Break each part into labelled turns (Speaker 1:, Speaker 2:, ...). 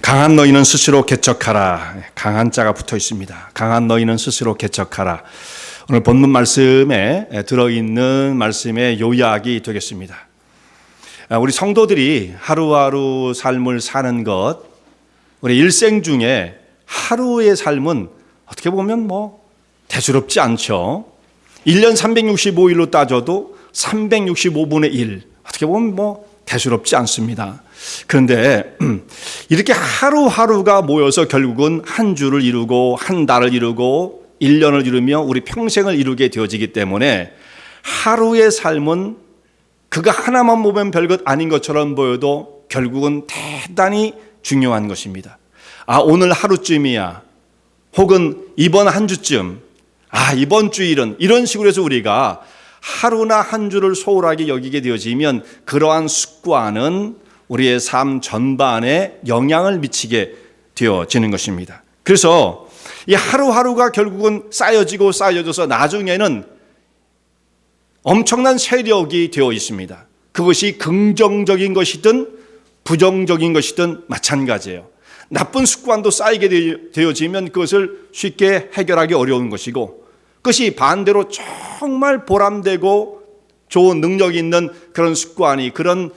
Speaker 1: 강한 너희는 스스로 개척하라. 강한 자가 붙어 있습니다. 강한 너희는 스스로 개척하라. 오늘 본문 말씀에 들어있는 말씀의 요약이 되겠습니다. 우리 성도들이 하루하루 삶을 사는 것, 우리 일생 중에 하루의 삶은 어떻게 보면 대수롭지 않죠. 1년 365일로 따져도 365분의 1, 어떻게 보면 대수롭지 않습니다. 그런데 이렇게 하루하루가 모여서 결국은 한 주를 이루고 한 달을 이루고 1년을 이루며 우리 평생을 이루게 되어지기 때문에 하루의 삶은 그거 하나만 보면 별것 아닌 것처럼 보여도 결국은 대단히 중요한 것입니다. 오늘 하루쯤이야. 혹은 이번 한 주쯤. 이번 주일은. 이런 식으로 해서 우리가 하루나 한 주를 소홀하게 여기게 되어지면 그러한 습관은 우리의 삶 전반에 영향을 미치게 되어지는 것입니다. 그래서 이 하루하루가 결국은 쌓여져서 나중에는 엄청난 세력이 되어 있습니다. 그것이 긍정적인 것이든 부정적인 것이든 마찬가지예요. 나쁜 습관도 쌓이게 되어지면 그것을 쉽게 해결하기 어려운 것이고, 그것이 반대로 정말 보람되고 좋은 능력이 있는 그런 습관이, 그런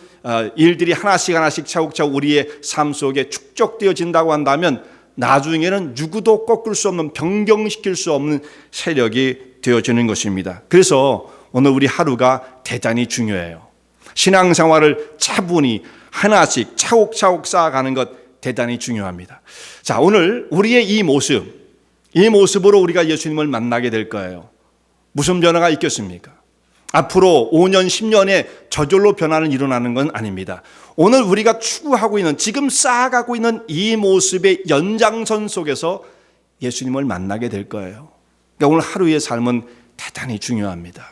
Speaker 1: 일들이 하나씩 차곡차곡 우리의 삶 속에 축적되어진다고 한다면 나중에는 누구도 꺾을 수 없는, 변경시킬 수 없는 세력이 되어지는 것입니다. 그래서 오늘 우리 하루가 대단히 중요해요. 신앙생활을 차분히 하나씩 차곡차곡 쌓아가는 것 대단히 중요합니다. 자, 오늘 우리의 이 모습으로 우리가 예수님을 만나게 될 거예요. 무슨 변화가 있겠습니까? 앞으로 5년, 10년에 저절로 변화는 일어나는 건 아닙니다. 오늘 우리가 추구하고 있는, 지금 쌓아가고 있는 이 모습의 연장선 속에서 예수님을 만나게 될 거예요. 그러니까 오늘 하루의 삶은 대단히 중요합니다.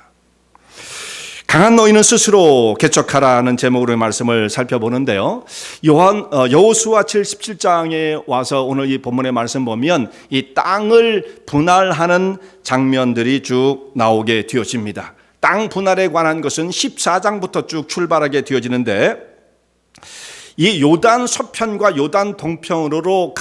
Speaker 1: 강한 너희는 스스로 개척하라는 제목으로의 말씀을 살펴보는데요. 여호수아 17장에 와서 오늘 이 본문의 말씀 보면 이 땅을 분할하는 장면들이 쭉 나오게 되어집니다. 땅 분할에 관한 것은 14장부터 쭉 출발하게 되어지는데, 이 요단 서편과 요단 동편으로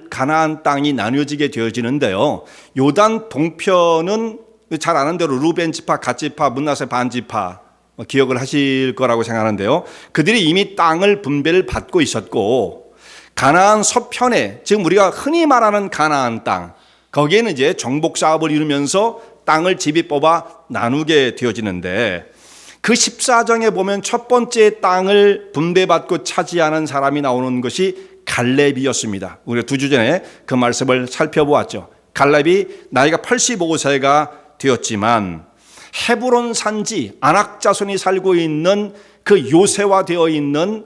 Speaker 1: 가나안 땅이 나뉘어지게 되어지는데요. 요단 동편은 잘 아는 대로 루벤 지파, 갓 지파, 므낫세 반 지파, 기억을 하실 거라고 생각하는데요. 그들이 이미 땅을 분배를 받고 있었고, 가나안 서편에, 지금 우리가 흔히 말하는 가나안 땅, 거기에는 이제 정복 사업을 이루면서 땅을 집이 뽑아 나누게 되어지는데, 그 14장에 보면 첫 번째 땅을 분배받고 차지하는 사람이 나오는 것이 갈렙이었습니다. 우리가 2주 전에 그 말씀을 살펴보았죠. 갈렙이 나이가 85세가 되었지만 헤브론 산지 아낙 자손이 살고 있는 그 요새화되어 있는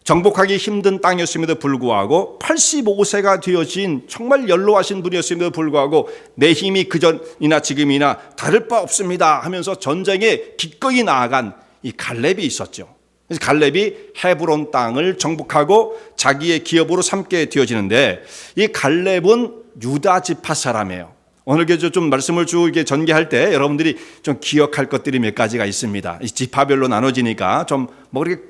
Speaker 1: 정복하기 힘든 땅이었음에도 불구하고 85세가 되어진 정말 연로하신 분이었음에도 불구하고 내 힘이 그전이나 지금이나 다를 바 없습니다 하면서 전쟁에 기꺼이 나아간 이 갈렙이 있었죠. 그래서 갈렙이 헤브론 땅을 정복하고 자기의 기업으로 삼게 되어지는데, 이 갈렙은 유다 지파 사람이에요. 오늘 좀 말씀을 쭉 이렇게 전개할 때 여러분들이 좀 기억할 것들이 몇 가지가 있습니다. 이 지파별로 나눠지니까 좀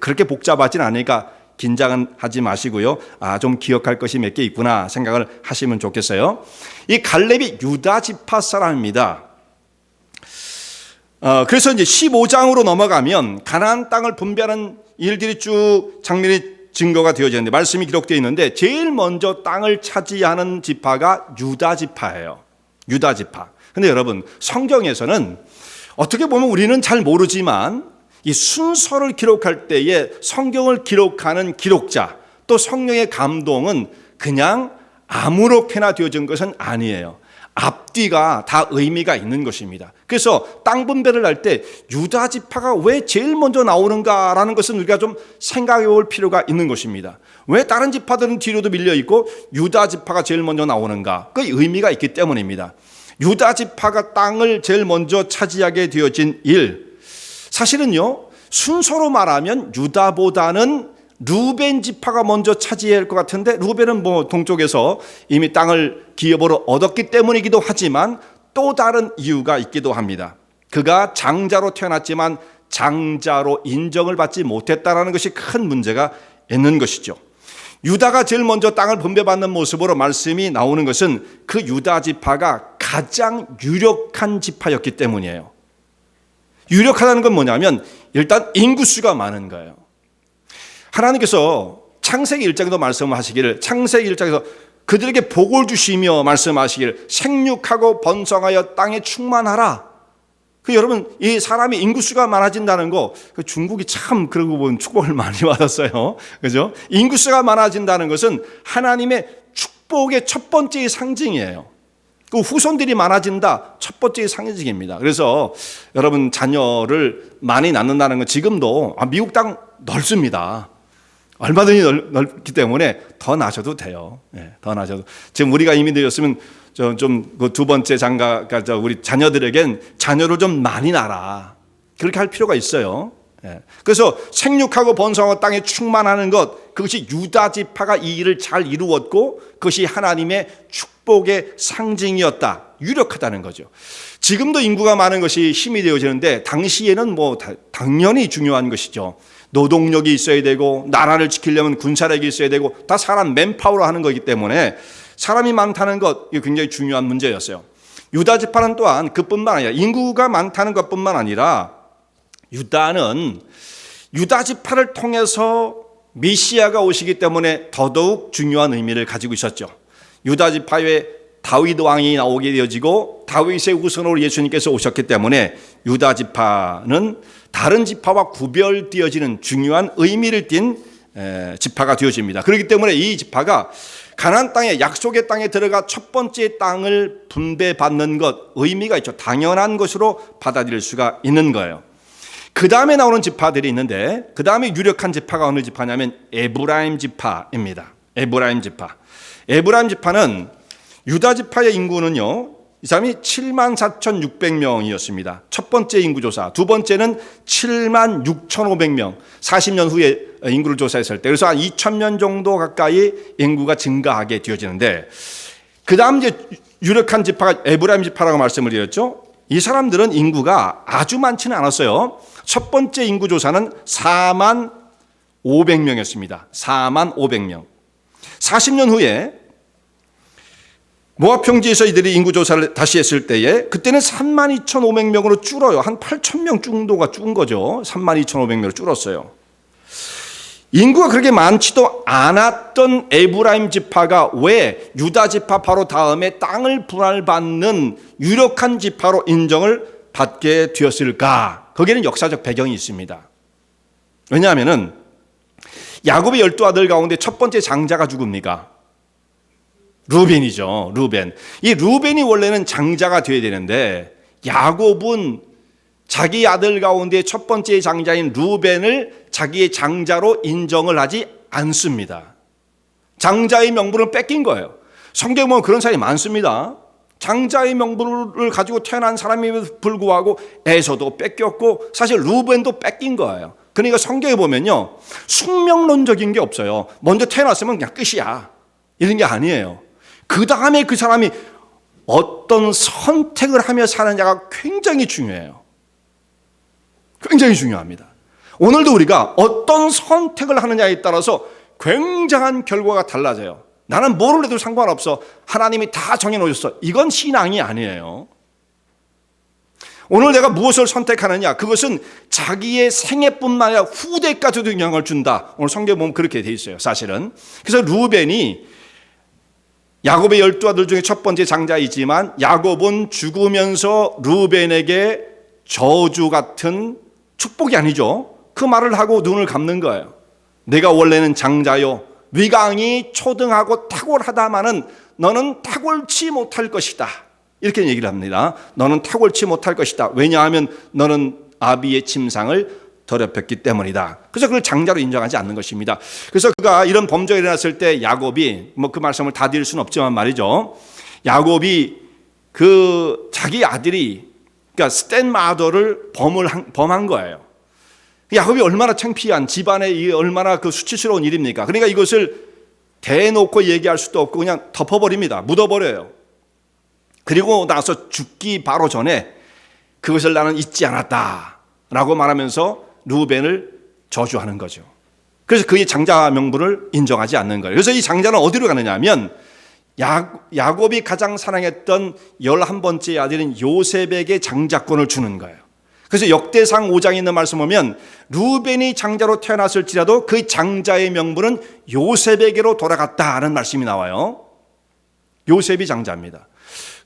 Speaker 1: 그렇게 복잡하진 않으니까 긴장은 하지 마시고요. 좀 기억할 것이 몇 개 있구나 생각을 하시면 좋겠어요. 이 갈렙이 유다 지파 사람입니다. 그래서 이제 15장으로 넘어가면 가나안 땅을 분배하는 일들이 쭉 장면이 증거가 되어지는데, 말씀이 기록되어 있는데, 제일 먼저 땅을 차지하는 지파가 유다 지파예요. 유다 지파. 근데 여러분, 성경에서는 어떻게 보면 우리는 잘 모르지만 이 순서를 기록할 때에 성경을 기록하는 기록자, 또 성령의 감동은 그냥 아무렇게나 되어진 것은 아니에요. 앞뒤가 다 의미가 있는 것입니다. 그래서 땅 분배를 할 때 유다 지파가 왜 제일 먼저 나오는가라는 것은 우리가 좀 생각해 볼 필요가 있는 것입니다. 왜 다른 지파들은 뒤로도 밀려 있고 유다 지파가 제일 먼저 나오는가? 그 의미가 있기 때문입니다. 유다 지파가 땅을 제일 먼저 차지하게 되어진 일, 사실은요, 순서로 말하면 유다보다는 루벤 지파가 먼저 차지해야 할 것 같은데, 루벤은 동쪽에서 이미 땅을 기업으로 얻었기 때문이기도 하지만 또 다른 이유가 있기도 합니다. 그가 장자로 태어났지만 장자로 인정을 받지 못했다는 것이 큰 문제가 있는 것이죠. 유다가 제일 먼저 땅을 분배받는 모습으로 말씀이 나오는 것은 그 유다 지파가 가장 유력한 지파였기 때문이에요. 유력하다는 건 뭐냐면 일단 인구수가 많은 거예요. 하나님께서 창세기 1장에도 말씀하시기를, 창세기 1장에서 그들에게 복을 주시며 말씀하시기를 생육하고 번성하여 땅에 충만하라. 여러분, 이 사람이 인구수가 많아진다는 거, 중국이 참 그러고 보면 축복을 많이 받았어요. 그죠? 인구수가 많아진다는 것은 하나님의 축복의 첫 번째 상징이에요. 그 후손들이 많아진다, 첫 번째 상징입니다. 그래서 여러분, 자녀를 많이 낳는다는 건 지금도 미국 땅 넓습니다. 얼마든지 넓기 때문에 더 나셔도 돼요. 네, 더 나셔도. 지금 우리가 이민들이었으면 좀 그 두 번째 장가가 우리 자녀들에겐 자녀를 좀 많이 낳아라. 그렇게 할 필요가 있어요. 네. 그래서 생육하고 번성하고 땅에 충만하는 것, 그것이 유다 지파가 이 일을 잘 이루었고 그것이 하나님의 축복의 상징이었다. 유력하다는 거죠. 지금도 인구가 많은 것이 힘이 되어지는데 당시에는 뭐 당연히 중요한 것이죠. 노동력이 있어야 되고 나라를 지키려면 군사력이 있어야 되고 다 사람 맨파워로 하는 거기 때문에 사람이 많다는 것, 이게 굉장히 중요한 문제였어요. 유다 지파는 또한 그뿐만 아니라 인구가 많다는 것뿐만 아니라 유다는 유다 지파를 통해서 메시아가 오시기 때문에 더더욱 중요한 의미를 가지고 있었죠. 유다 지파에 다윗 왕이 나오게 되어지고 다윗의 후손으로 예수님께서 오셨기 때문에 유다 지파는 다른 지파와 구별되어지는 중요한 의미를 띤 지파가 되어집니다. 그렇기 때문에 이 지파가 가나안 땅에, 약속의 땅에 들어가 첫 번째 땅을 분배받는 것, 의미가 있죠. 당연한 것으로 받아들일 수가 있는 거예요. 그 다음에 나오는 지파들이 있는데 그 다음에 유력한 지파가 어느 지파냐면 에브라임 지파입니다. 에브라임 지파. 에브라임 지파는 유다 지파의 인구는요, 이 사람이 74,600명이었습니다. 첫 번째 인구조사. 두 번째는 76,500명. 40년 후에 인구를 조사했을 때. 그래서 한 2,000년 정도 가까이 인구가 증가하게 되어지는데, 그 다음 이제 유력한 지파가 에브라임 지파라고 말씀을 드렸죠. 이 사람들은 인구가 아주 많지는 않았어요. 첫 번째 인구조사는 45,000명이었습니다. 45,000명. 40년 후에 모압 평지에서 이들이 인구조사를 다시 했을 때에 그때는 32,500명으로 줄어요. 한 8,000명 정도가 준 거죠. 32,500명으로 줄었어요. 인구가 그렇게 많지도 않았던 에브라임 지파가 왜 유다 지파 바로 다음에 땅을 분할받는 유력한 지파로 인정을 받게 되었을까? 거기에는 역사적 배경이 있습니다. 왜냐하면 야곱의 12아들 가운데 첫 번째 장자가 누굽니까? 루벤이죠. 루벤. 이 루벤이 원래는 장자가 되어야 되는데 야곱은 자기 아들 가운데 첫 번째 장자인 루벤을 자기의 장자로 인정을 하지 않습니다. 장자의 명분을 뺏긴 거예요. 성경에 보면 그런 사람이 많습니다. 장자의 명분을 가지고 태어난 사람임에도 불구하고 에서도 뺏겼고 사실 루벤도 뺏긴 거예요. 그러니까 성경에 보면요, 숙명론적인 게 없어요. 먼저 태어났으면 그냥 끝이야, 이런 게 아니에요. 그 다음에 그 사람이 어떤 선택을 하며 사느냐가 굉장히 중요해요. 굉장히 중요합니다. 오늘도 우리가 어떤 선택을 하느냐에 따라서 굉장한 결과가 달라져요. 나는 뭐를 해도 상관없어, 하나님이 다 정해놓으셨어, 이건 신앙이 아니에요. 오늘 내가 무엇을 선택하느냐, 그것은 자기의 생애뿐만 아니라 후대까지도 영향을 준다. 오늘 성경에 보면 그렇게 돼 있어요, 사실은. 그래서 루벤이 야곱의 12아들 중에 첫 번째 장자이지만 야곱은 죽으면서 루벤에게 저주 같은, 축복이 아니죠, 그 말을 하고 눈을 감는 거예요. 내가 원래는 장자요, 위강이 초등하고 탁월하다마는 너는 탁월치 못할 것이다, 이렇게 얘기를 합니다. 너는 탁월치 못할 것이다. 왜냐하면 너는 아비의 침상을 더럽혔기 때문이다. 그래서 그걸 장자로 인정하지 않는 것입니다. 그래서 그가 이런 범죄가 일어났을 때 야곱이, 뭐 그 말씀을 다 드릴 수는 없지만 말이죠, 야곱이 그 자기 아들이, 그러니까 스탠마더를 범한 거예요. 야곱이 얼마나 창피한, 집안에 얼마나 그 수치스러운 일입니까? 그러니까 이것을 대놓고 얘기할 수도 없고 그냥 덮어버립니다. 묻어버려요. 그리고 나서 죽기 바로 전에 그것을 나는 잊지 않았다 라고 말하면서 루벤을 저주하는 거죠. 그래서 그의 장자 명분을 인정하지 않는 거예요. 그래서 이 장자는 어디로 가느냐 하면 야곱이 가장 사랑했던 11번째 아들인 요셉에게 장자권을 주는 거예요. 그래서 역대상 5장에 있는 말씀 보면 루벤이 장자로 태어났을지라도 그 장자의 명분은 요셉에게로 돌아갔다는 말씀이 나와요. 요셉이 장자입니다.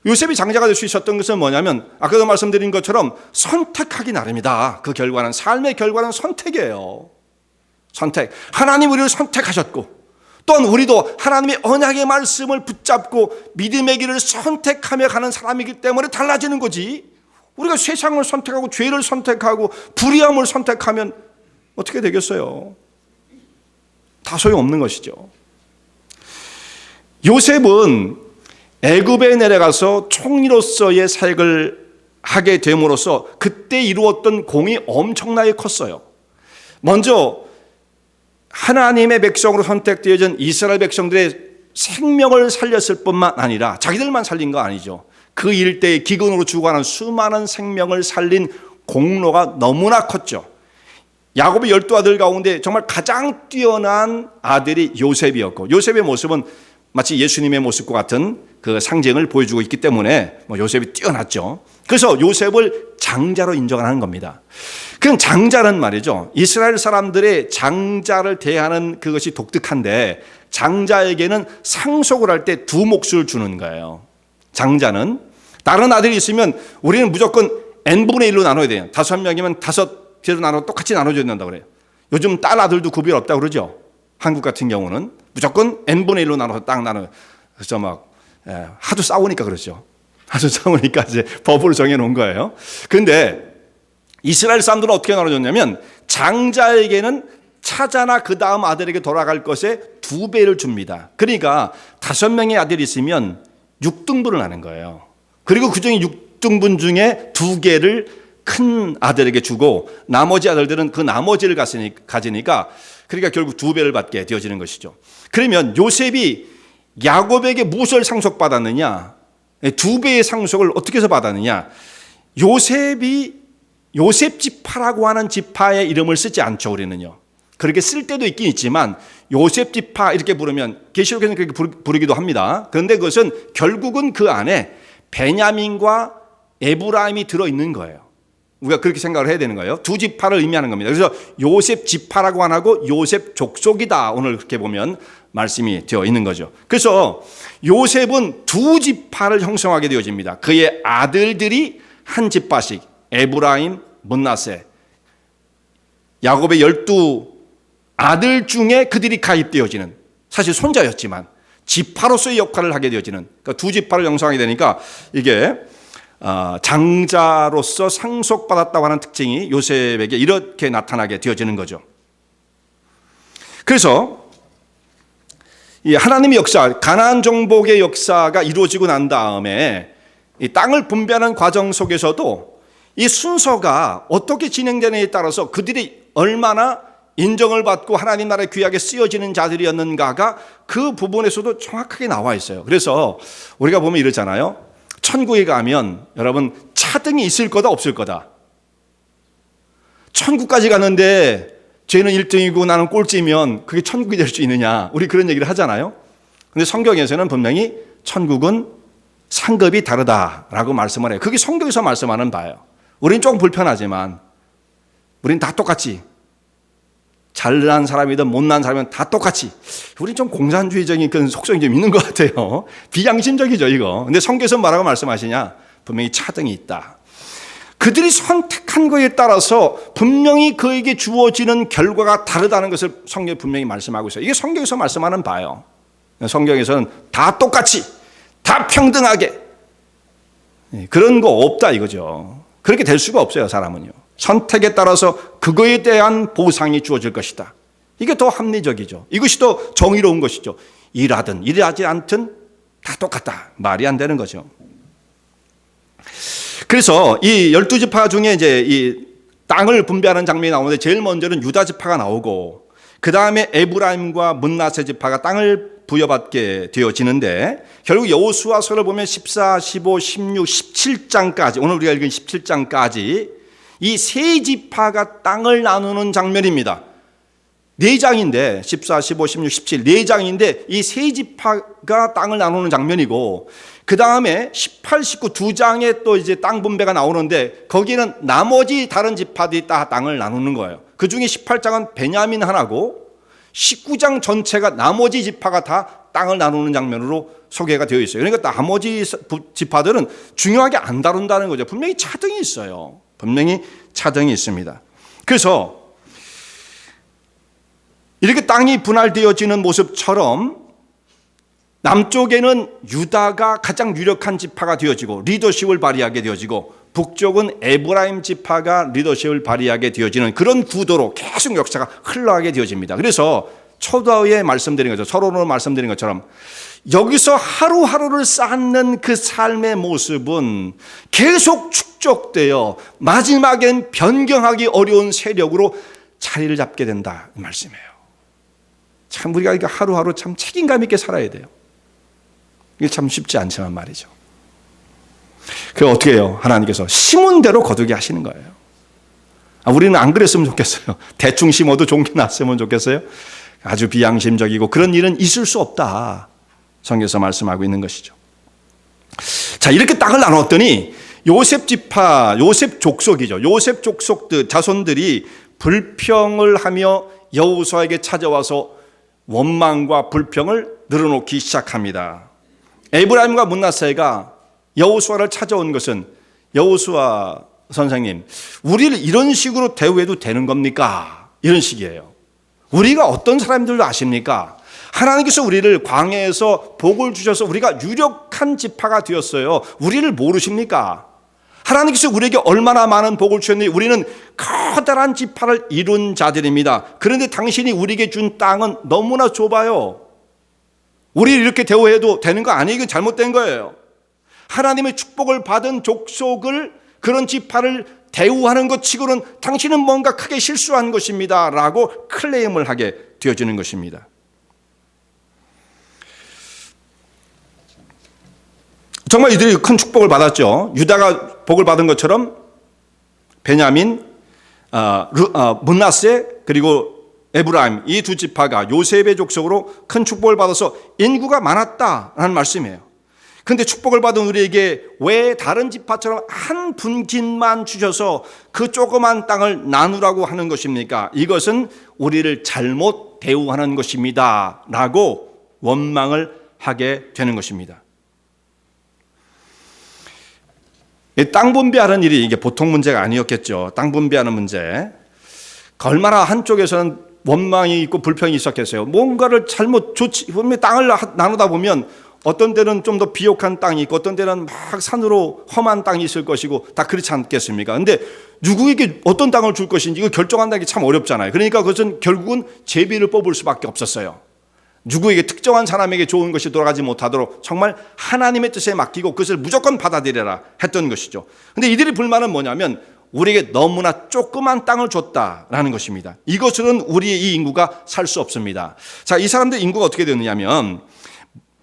Speaker 1: 요셉이 장자가 될 수 있었던 것은 뭐냐면 아까도 말씀드린 것처럼 선택하기 나름이다. 그 결과는, 삶의 결과는 선택이에요. 선택. 하나님 우리를 선택하셨고 또한 우리도 하나님의 언약의 말씀을 붙잡고 믿음의 길을 선택하며 가는 사람이기 때문에 달라지는 거지. 우리가 세상을 선택하고 죄를 선택하고 불의함을 선택하면 어떻게 되겠어요? 다 소용없는 것이죠. 요셉은 애굽에 내려가서 총리로서의 사역을 하게 됨으로써 그때 이루었던 공이 엄청나게 컸어요. 먼저 하나님의 백성으로 선택되어진 이스라엘 백성들의 생명을 살렸을 뿐만 아니라 자기들만 살린 거 아니죠. 그 일대에 기근으로 죽어가는 수많은 생명을 살린 공로가 너무나 컸죠. 야곱의 12아들 가운데 정말 가장 뛰어난 아들이 요셉이었고, 요셉의 모습은 마치 예수님의 모습과 같은 그 상징을 보여주고 있기 때문에 요셉이 뛰어났죠. 그래서 요셉을 장자로 인정하는 겁니다. 그럼 장자는 말이죠, 이스라엘 사람들의 장자를 대하는 그것이 독특한데 장자에게는 상속을 할 때 두 몫을 주는 거예요. 장자는 다른 아들이 있으면 우리는 무조건 n분의 1로 나눠야 돼요. 5명이면 5개로 나눠 똑같이 나눠줘야 된다고 그래요. 요즘 딸 아들도 구별 없다고 그러죠. 한국 같은 경우는 무조건 n분의 1로 나눠서 딱 나눠요. 그래서 막 하도 싸우니까 그렇죠. 하도 싸우니까 이제 법으로 정해놓은 거예요. 그런데 이스라엘 사람들은 어떻게 나눠줬냐면 장자에게는 차자나 그 다음 아들에게 돌아갈 것의 2배를 줍니다. 그러니까 5명의 아들이 있으면 6등분을 하는 거예요. 그리고 그 중에 6등분 중에 2개를 큰 아들에게 주고 나머지 아들들은 그 나머지를 가지니까 그러니까 결국 2배를 받게 되어지는 것이죠. 그러면 요셉이 야곱에게 무엇을 상속받았느냐? 2배의 상속을 어떻게 해서 받았느냐? 요셉이 요셉 지파라고 하는 지파의 이름을 쓰지 않죠, 우리는요. 그렇게 쓸 때도 있긴 있지만 요셉 지파 이렇게 부르면 계시록에는 그렇게 부르기도 합니다. 그런데 그것은 결국은 그 안에 베냐민과 에브라임이 들어있는 거예요. 우리가 그렇게 생각을 해야 되는 거예요. 두 지파를 의미하는 겁니다. 그래서 요셉 지파라고 안 하고 요셉 족속이다. 오늘 그렇게 보면 말씀이 되어 있는 거죠. 그래서 요셉은 두 지파를 형성하게 되어집니다. 그의 아들들이 한 지파씩, 에브라임, 므낫세, 야곱의 12아들 중에 그들이 가입되어지는, 사실 손자였지만 지파로서의 역할을 하게 되어지는, 그러니까 두 지파를 형성하게 되니까 이게 장자로서 상속받았다고 하는 특징이 요셉에게 이렇게 나타나게 되어지는 거죠. 그래서 이 하나님의 역사, 가나안 정복의 역사가 이루어지고 난 다음에 이 땅을 분배하는 과정 속에서도 이 순서가 어떻게 진행되느냐에 따라서 그들이 얼마나 인정을 받고 하나님 나라에 귀하게 쓰여지는 자들이었는가가 그 부분에서도 정확하게 나와 있어요. 그래서 우리가 보면 이러잖아요. 천국에 가면 여러분 차등이 있을 거다 없을 거다. 천국까지 가는데 쟤는 1등이고 나는 꼴찌면 그게 천국이 될 수 있느냐. 우리 그런 얘기를 하잖아요. 근데 성경에서는 분명히 천국은 상급이 다르다라고 말씀을 해요. 그게 성경에서 말씀하는 바예요. 우리는 조금 불편하지만 우리는 다 똑같이, 잘난 사람이든 못난 사람이든 다 똑같이. 우리 좀 공산주의적인 그런 속성이 좀 있는 것 같아요. 비양심적이죠, 이거. 근데 성경에서 뭐라고 말씀하시냐? 분명히 차등이 있다. 그들이 선택한 것에 따라서 분명히 그에게 주어지는 결과가 다르다는 것을 성경이 분명히 말씀하고 있어요. 이게 성경에서 말씀하는 바예요. 성경에서는 다 똑같이, 다 평등하게. 그런 거 없다 이거죠. 그렇게 될 수가 없어요, 사람은요. 선택에 따라서 그거에 대한 보상이 주어질 것이다. 이게 더 합리적이죠. 이것이 더 정의로운 것이죠. 일하든 일하지 않든 다 똑같다. 말이 안 되는 거죠. 그래서 이 12지파 중에 이제 이 땅을 분배하는 장면이 나오는데 제일 먼저는 유다 지파가 나오고 그 다음에 에브라임과 므낫세 지파가 땅을 부여받게 되어지는데 결국 여호수아서를 보면 14, 15, 16, 17장까지 오늘 우리가 읽은 17장까지 이 세 지파가 땅을 나누는 장면입니다. 네 장인데 14, 15, 16, 17 네 장인데 이 세 지파가 땅을 나누는 장면이고 그 다음에 18, 19 두 장에 또 이제 땅 분배가 나오는데 거기는 나머지 다른 지파들이 다 땅을 나누는 거예요. 그 중에 18장은 베냐민 하나고 19장 전체가 나머지 지파가 다 땅을 나누는 장면으로 소개가 되어 있어요. 그러니까 나머지 지파들은 중요하게 안 다룬다는 거죠. 분명히 차등이 있어요. 분명히 차등이 있습니다. 그래서 이렇게 땅이 분할되어지는 모습처럼 남쪽에는 유다가 가장 유력한 지파가 되어지고 리더십을 발휘하게 되어지고 북쪽은 에브라임 지파가 리더십을 발휘하게 되어지는 그런 구도로 계속 역사가 흘러가게 되어집니다. 그래서 초도에 말씀드린 거죠. 서론으로 말씀드린 것처럼 여기서 하루하루를 쌓는 그 삶의 모습은 계속 축적되어 마지막엔 변경하기 어려운 세력으로 자리를 잡게 된다 이 말씀이에요. 참 우리가 이거 하루하루 참 책임감 있게 살아야 돼요. 이게 참 쉽지 않지만 말이죠. 그럼 어떻게 해요? 하나님께서 심은 대로 거두게 하시는 거예요. 우리는 안 그랬으면 좋겠어요. 대충 심어도 좋은 게 났으면 좋겠어요. 아주 비양심적이고 그런 일은 있을 수 없다. 성경에서 말씀하고 있는 것이죠. 자, 이렇게 땅을 나눴더니 요셉 지파, 요셉 족속이죠. 요셉 족속들, 자손들이 불평을 하며 여호수아에게 찾아와서 원망과 불평을 늘어놓기 시작합니다. 에브라임과 므낫세가 여호수아를 찾아온 것은 여호수아 선생님, 우리를 이런 식으로 대우해도 되는 겁니까? 이런 식이에요. 우리가 어떤 사람들도 아십니까? 하나님께서 우리를 광야에서 복을 주셔서 우리가 유력한 지파가 되었어요. 우리를 모르십니까? 하나님께서 우리에게 얼마나 많은 복을 주셨는지 우리는 커다란 지파를 이룬 자들입니다. 그런데 당신이 우리에게 준 땅은 너무나 좁아요. 우리를 이렇게 대우해도 되는 거 아니에요. 이건 잘못된 거예요. 하나님의 축복을 받은 족속을 그런 지파를 대우하는 것 치고는 당신은 뭔가 크게 실수한 것입니다 라고 클레임을 하게 되어지는 것입니다. 정말 이들이 큰 축복을 받았죠. 유다가 복을 받은 것처럼 베냐민, 므낫세 그리고 에브라임 이 두 지파가 요셉의 족속으로 큰 축복을 받아서 인구가 많았다라는 말씀이에요. 그런데 축복을 받은 우리에게 왜 다른 지파처럼 한 분깃만 주셔서 그 조그만 땅을 나누라고 하는 것입니까? 이것은 우리를 잘못 대우하는 것입니다 라고 원망을 하게 되는 것입니다. 땅 분배하는 일이 이게 보통 문제가 아니었겠죠. 땅 분배하는 문제. 얼마나 한쪽에서는 원망이 있고 불평이 있었겠어요. 뭔가를 잘못 땅을 나누다 보면 어떤 데는 좀 더 비옥한 땅이 있고 어떤 데는 막 산으로 험한 땅이 있을 것이고 다 그렇지 않겠습니까? 근데 누구에게 어떤 땅을 줄 것인지 이거 결정한다는 게 참 어렵잖아요. 그러니까 그것은 결국은 제비를 뽑을 수밖에 없었어요. 누구에게 특정한 사람에게 좋은 것이 돌아가지 못하도록 정말 하나님의 뜻에 맡기고 그것을 무조건 받아들여라 했던 것이죠. 근데 이들의 불만은 뭐냐면 우리에게 너무나 조그만 땅을 줬다라는 것입니다. 이것으로는 우리의 이 인구가 살 수 없습니다. 자, 이 사람들 인구가 어떻게 되느냐면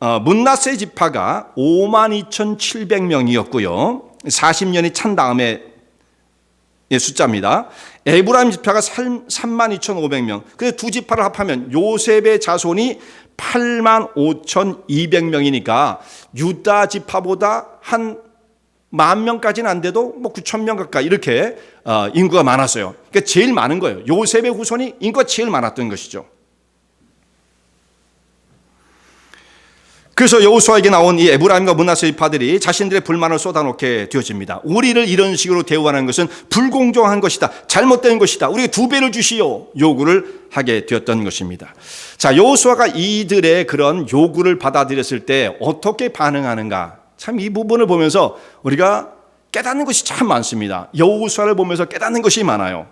Speaker 1: 므낫세 지파가 52,700명이었고요. 40년이 찬 다음에 숫자입니다. 에브라임 지파가 32,500명. 그래서 두 지파를 합하면 요셉의 자손이 85,200명이니까 유다 지파보다 한 10,000명까지는 안 돼도 뭐 9,000명 가까이 이렇게 인구가 많았어요. 그러니까 제일 많은 거예요. 요셉의 후손이 인구가 제일 많았던 것이죠. 그래서 여호수아에게 나온 이 에브라임과 므낫세 지파들이 자신들의 불만을 쏟아놓게 되어집니다. 우리를 이런 식으로 대우하는 것은 불공정한 것이다. 잘못된 것이다. 우리에게 2배를 주시오. 요구를 하게 되었던 것입니다. 자, 여호수아가 이들의 그런 요구를 받아들였을 때 어떻게 반응하는가? 참 이 부분을 보면서 우리가 깨닫는 것이 참 많습니다. 여호수아를 보면서 깨닫는 것이 많아요.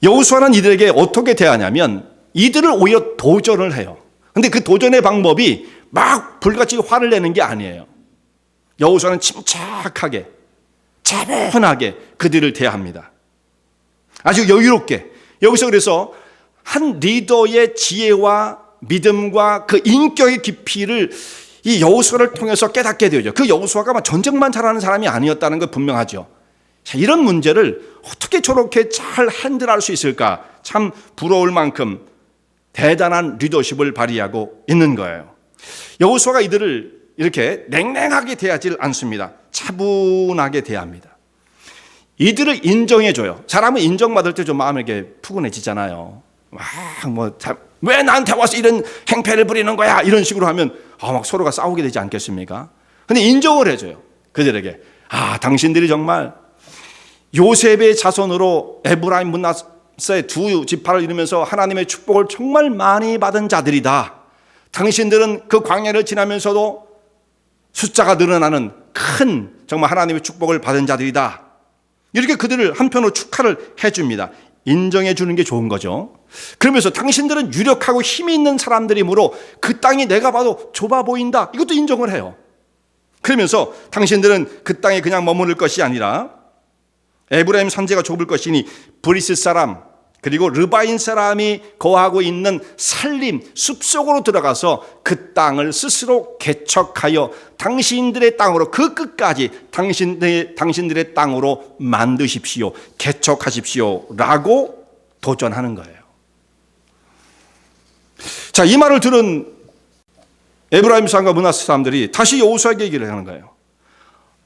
Speaker 1: 여호수아는 이들에게 어떻게 대하냐면 이들을 오히려 도전을 해요. 근데 그 도전의 방법이 막 불같이 화를 내는 게 아니에요. 여호수아는 침착하게 차분하게 그들을 대합니다. 아주 여유롭게. 여기서 그래서 한 리더의 지혜와 믿음과 그 인격의 깊이를 이 여호수아를 통해서 깨닫게 되죠. 그 여호수아가 막 전쟁만 잘하는 사람이 아니었다는 건 분명하죠. 자, 이런 문제를 어떻게 저렇게 잘 핸들할 수 있을까? 참 부러울 만큼 대단한 리더십을 발휘하고 있는 거예요. 여호수아가 이들을 이렇게 냉랭하게 대하지 않습니다. 차분하게 대합니다. 이들을 인정해줘요. 사람은 인정받을 때 좀 마음이 이렇게 푸근해지잖아요. 왜 나한테 와서 이런 행패를 부리는 거야? 이런 식으로 하면 막 서로가 싸우게 되지 않겠습니까? 근데 인정을 해줘요. 그들에게. 당신들이 정말 요셉의 자손으로 에브라임 므낫세의 두 지파를 이루면서 하나님의 축복을 정말 많이 받은 자들이다. 당신들은 그 광야를 지나면서도 숫자가 늘어나는 큰 정말 하나님의 축복을 받은 자들이다. 이렇게 그들을 한편으로 축하를 해줍니다. 인정해 주는 게 좋은 거죠. 그러면서 당신들은 유력하고 힘이 있는 사람들이므로 그 땅이 내가 봐도 좁아 보인다. 이것도 인정을 해요. 그러면서 당신들은 그 땅에 그냥 머무를 것이 아니라 에브라임 산지가 좁을 것이니 브리스 사람 그리고 르바인 사람이 거하고 있는 살림 숲속으로 들어가서 그 땅을 스스로 개척하여 당신들의 땅으로 그 끝까지 당신들의 땅으로 만드십시오. 개척하십시오. 라고 도전하는 거예요. 자, 이 말을 들은 에브라임 사람과 므낫세 사람들이 다시 여호수아에게 얘기를 하는 거예요.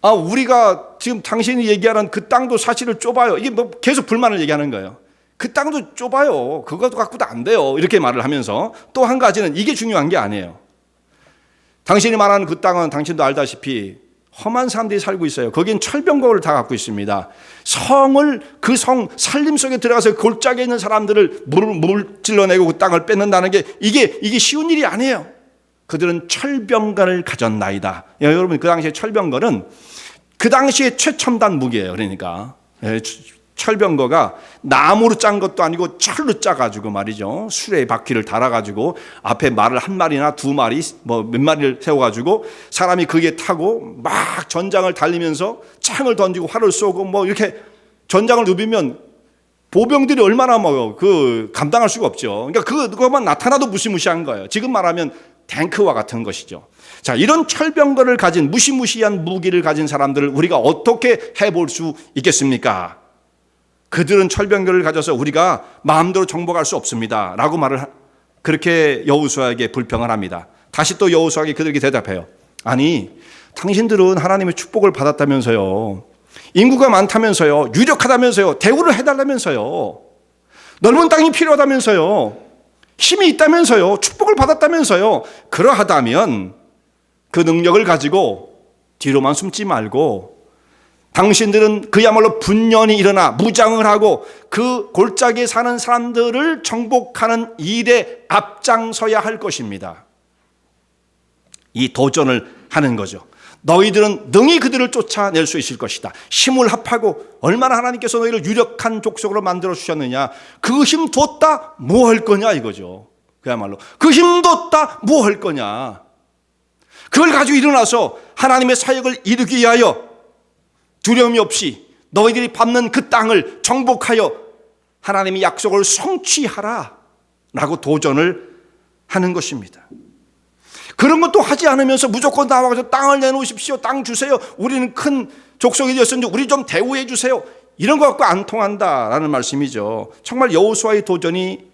Speaker 1: 우리가 지금 당신이 얘기하는 그 땅도 사실은 좁아요. 이게 계속 불만을 얘기하는 거예요. 그 땅도 좁아요. 그것도 갖고도 안 돼요. 이렇게 말을 하면서 또 한 가지는 이게 중요한 게 아니에요. 당신이 말하는 그 땅은 당신도 알다시피 험한 사람들이 살고 있어요. 거긴 철병거를 다 갖고 있습니다. 그 성 산림 속에 들어가서 골짜기에 있는 사람들을 물 찔러내고 그 땅을 뺏는다는 게 이게 쉬운 일이 아니에요. 그들은 철병거를 가졌나이다. 여러분, 그 당시에 철병거는 그 당시에 최첨단 무기예요. 그러니까 철병거가 나무로 짠 것도 아니고 철로 짜가지고 말이죠. 수레에 바퀴를 달아가지고 앞에 말을 한 마리나 두 마리 몇 마리를 세워가지고 사람이 그게 타고 막 전장을 달리면서 창을 던지고 활을 쏘고 이렇게 전장을 누비면 보병들이 얼마나 감당할 수가 없죠. 그러니까 그것만 나타나도 무시무시한 거예요. 지금 말하면 탱크와 같은 것이죠. 자, 이런 철병거를 가진 무시무시한 무기를 가진 사람들을 우리가 어떻게 해볼 수 있겠습니까? 그들은 철병거를 가져서 우리가 마음대로 정복할 수 없습니다. 라고 그렇게 여호수아에게 불평을 합니다. 다시 또 여호수아에게 그들에게 대답해요. 아니, 당신들은 하나님의 축복을 받았다면서요. 인구가 많다면서요. 유력하다면서요. 대우를 해달라면서요. 넓은 땅이 필요하다면서요. 힘이 있다면서요. 축복을 받았다면서요. 그러하다면 그 능력을 가지고 뒤로만 숨지 말고 당신들은 그야말로 분연히 일어나 무장을 하고 그 골짜기에 사는 사람들을 정복하는 일에 앞장서야 할 것입니다. 이 도전을 하는 거죠. 너희들은 능히 그들을 쫓아낼 수 있을 것이다. 힘을 합하고 얼마나 하나님께서 너희를 유력한 족속으로 만들어 주셨느냐. 그 힘 뒀다 뭐 할 거냐 이거죠. 그야말로 그 힘 뒀다 뭐 할 거냐. 그걸 가지고 일어나서 하나님의 사역을 이루기 위하여 두려움이 없이 너희들이 밟는 그 땅을 정복하여 하나님의 약속을 성취하라 라고 도전을 하는 것입니다. 그런 것도 하지 않으면서 무조건 나와서 땅을 내놓으십시오. 땅 주세요. 우리는 큰 족속이 되었으니 우리 좀 대우해 주세요. 이런 거 갖고 안 통한다라는 말씀이죠. 정말 여호수아의 도전이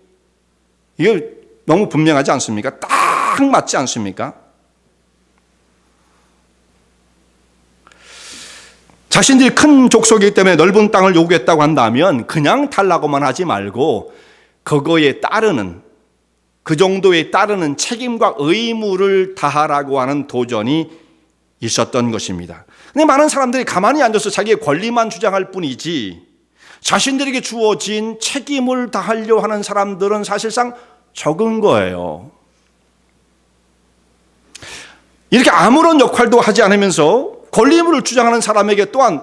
Speaker 1: 이게 너무 분명하지 않습니까? 딱 맞지 않습니까? 자신들이 큰 족속이기 때문에 넓은 땅을 요구했다고 한다면 그냥 달라고만 하지 말고 그거에 따르는 그 정도에 따르는 책임과 의무를 다하라고 하는 도전이 있었던 것입니다. 근데 많은 사람들이 가만히 앉아서 자기의 권리만 주장할 뿐이지 자신들에게 주어진 책임을 다하려 하는 사람들은 사실상 적은 거예요. 이렇게 아무런 역할도 하지 않으면서 권리의무를 주장하는 사람에게 또한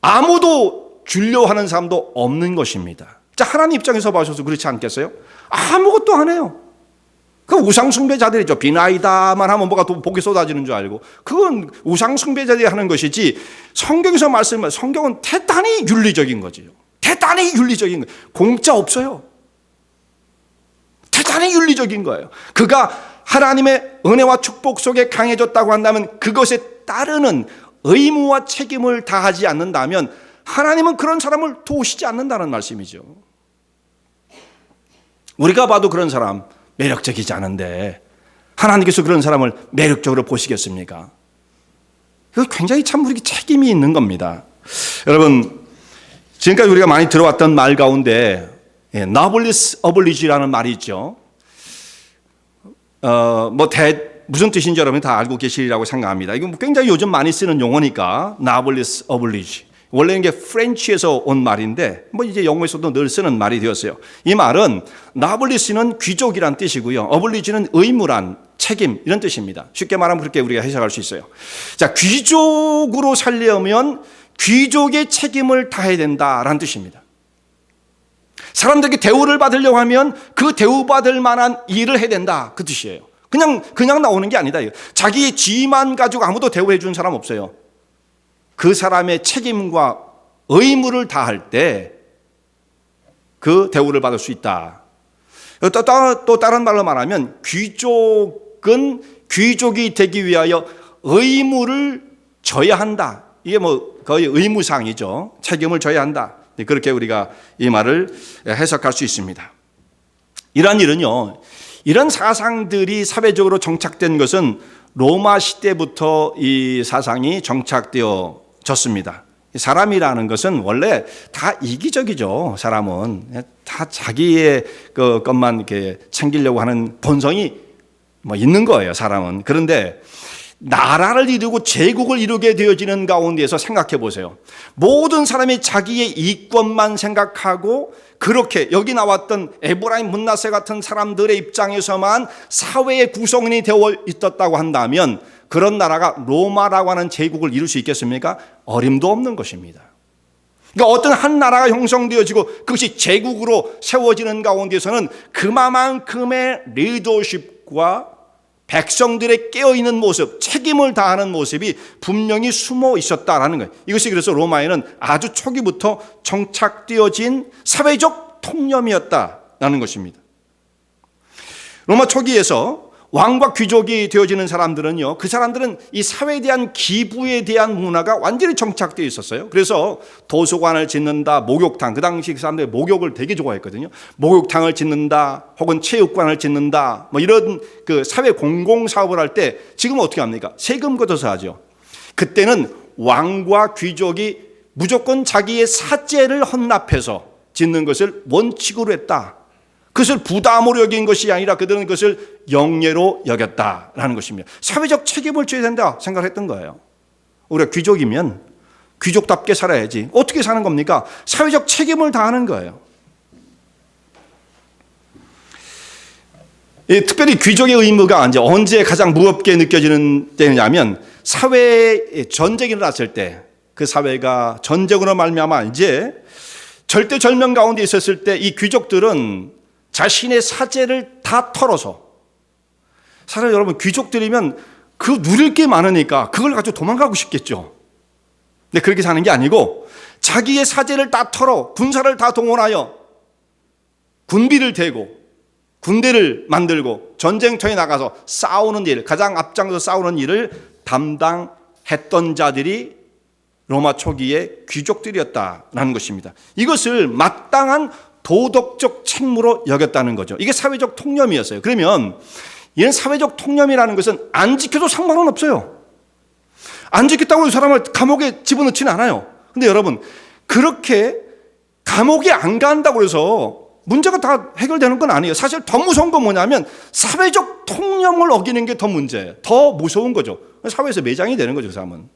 Speaker 1: 아무도 주려 하는 사람도 없는 것입니다. 자, 하나님 입장에서 봐셔서 그렇지 않겠어요? 아무것도 안 해요. 그 우상숭배자들이죠. 비나이다만 하면 뭐가 복이 쏟아지는 줄 알고. 그건 우상숭배자들이 하는 것이지 성경에서 말씀은 성경은 대단히 윤리적인 거지요. 대단히 윤리적인 거예요. 공짜 없어요. 대단히 윤리적인 거예요. 그가 하나님의 은혜와 축복 속에 강해졌다고 한다면 그것에 따르는 의무와 책임을 다하지 않는다면 하나님은 그런 사람을 도우시지 않는다는 말씀이죠. 우리가 봐도 그런 사람 매력적이지 않은데 하나님께서 그런 사람을 매력적으로 보시겠습니까? 이거 굉장히 참 우리에게 책임이 있는 겁니다. 여러분, 지금까지 우리가 많이 들어왔던 말 가운데 noblesse oblige라는 말이 있죠. 무슨 뜻인지 여러분 다 알고 계시리라고 생각합니다. 이거 굉장히 요즘 많이 쓰는 용어니까 noblesse oblige. 원래 이게 프렌치에서 온 말인데 이제 영어에서도 늘 쓰는 말이 되었어요. 이 말은 noblesse는 귀족이란 뜻이고요. oblige는 의무란 책임 이런 뜻입니다. 쉽게 말하면 그렇게 우리가 해석할 수 있어요. 자, 귀족으로 살려면 귀족의 책임을 다해야 된다라는 뜻입니다. 사람들에게 대우를 받으려고 하면 그 대우받을 만한 일을 해야 된다 그 뜻이에요. 그냥 나오는 게 아니다. 자기의 지위만 가지고 아무도 대우해 주는 사람 없어요. 그 사람의 책임과 의무를 다할 때 그 대우를 받을 수 있다. 또 다른 말로 말하면 귀족은 귀족이 되기 위하여 의무를 져야 한다. 이게 거의 의무상이죠. 책임을 져야 한다. 그렇게 우리가 이 말을 해석할 수 있습니다. 이런 일은요, 이런 사상들이 사회적으로 정착된 것은 로마 시대부터 이 사상이 정착되어졌습니다. 사람이라는 것은 원래 다 이기적이죠. 사람은 다 자기의 것만 이렇게 챙기려고 하는 본성이 있는 거예요. 사람은. 그런데 나라를 이루고 제국을 이루게 되어지는 가운데서 생각해 보세요. 모든 사람이 자기의 이권만 생각하고 그렇게 여기 나왔던 에브라임 문나세 같은 사람들의 입장에서만 사회의 구성원이 되어 있었다고 한다면 그런 나라가 로마라고 하는 제국을 이룰 수 있겠습니까? 어림도 없는 것입니다. 그러니까 어떤 한 나라가 형성되어지고 그것이 제국으로 세워지는 가운데서는 그만큼의 리더십과 백성들의 깨어있는 모습, 책임을 다하는 모습이 분명히 숨어 있었다라는 거예요. 이것이 그래서 로마에는 아주 초기부터 정착되어진 사회적 통념이었다라는 것입니다. 로마 초기에서 왕과 귀족이 되어지는 사람들은요, 그 사람들은 이 사회에 대한 기부에 대한 문화가 완전히 정착되어 있었어요. 그래서 도서관을 짓는다, 목욕탕, 그 당시 그 사람들이 목욕을 되게 좋아했거든요. 목욕탕을 짓는다, 혹은 체육관을 짓는다, 이런 그 사회 공공사업을 할 때 지금 어떻게 합니까? 세금 걷어서 하죠. 그때는 왕과 귀족이 무조건 자기의 사재를 헌납해서 짓는 것을 원칙으로 했다. 그것을 부담으로 여긴 것이 아니라 그들은 그것을 영예로 여겼다라는 것입니다. 사회적 책임을 져야 된다 생각했던 거예요. 우리가 귀족이면 귀족답게 살아야지. 어떻게 사는 겁니까? 사회적 책임을 다하는 거예요. 특별히 귀족의 의무가 이제 언제 가장 무겁게 느껴지는 때냐면 사회에 전쟁이 일어났을 때 그 사회가 전쟁으로 말미암아 이제 절대절명 가운데 있었을 때 이 귀족들은 자신의 사재를 다 털어서 사실 여러분 귀족들이면 그 누릴 게 많으니까 그걸 가지고 도망가고 싶겠죠. 근데 그렇게 사는 게 아니고 자기의 사재를 다 털어 군사를 다 동원하여 군비를 대고 군대를 만들고 전쟁터에 나가서 싸우는 일, 가장 앞장서 싸우는 일을 담당했던 자들이 로마 초기의 귀족들이었다라는 것입니다. 이것을 마땅한 도덕적 책무로 여겼다는 거죠. 이게 사회적 통념이었어요. 그러면 이런 사회적 통념이라는 것은 안 지켜도 상관은 없어요. 안 지켰다고 사람을 감옥에 집어넣지는 않아요. 근데 여러분, 그렇게 감옥에 안 간다고 해서 문제가 다 해결되는 건 아니에요. 사실 더 무서운 건 뭐냐면 사회적 통념을 어기는 게 더 문제예요. 더 무서운 거죠. 사회에서 매장이 되는 거죠, 그 사람은.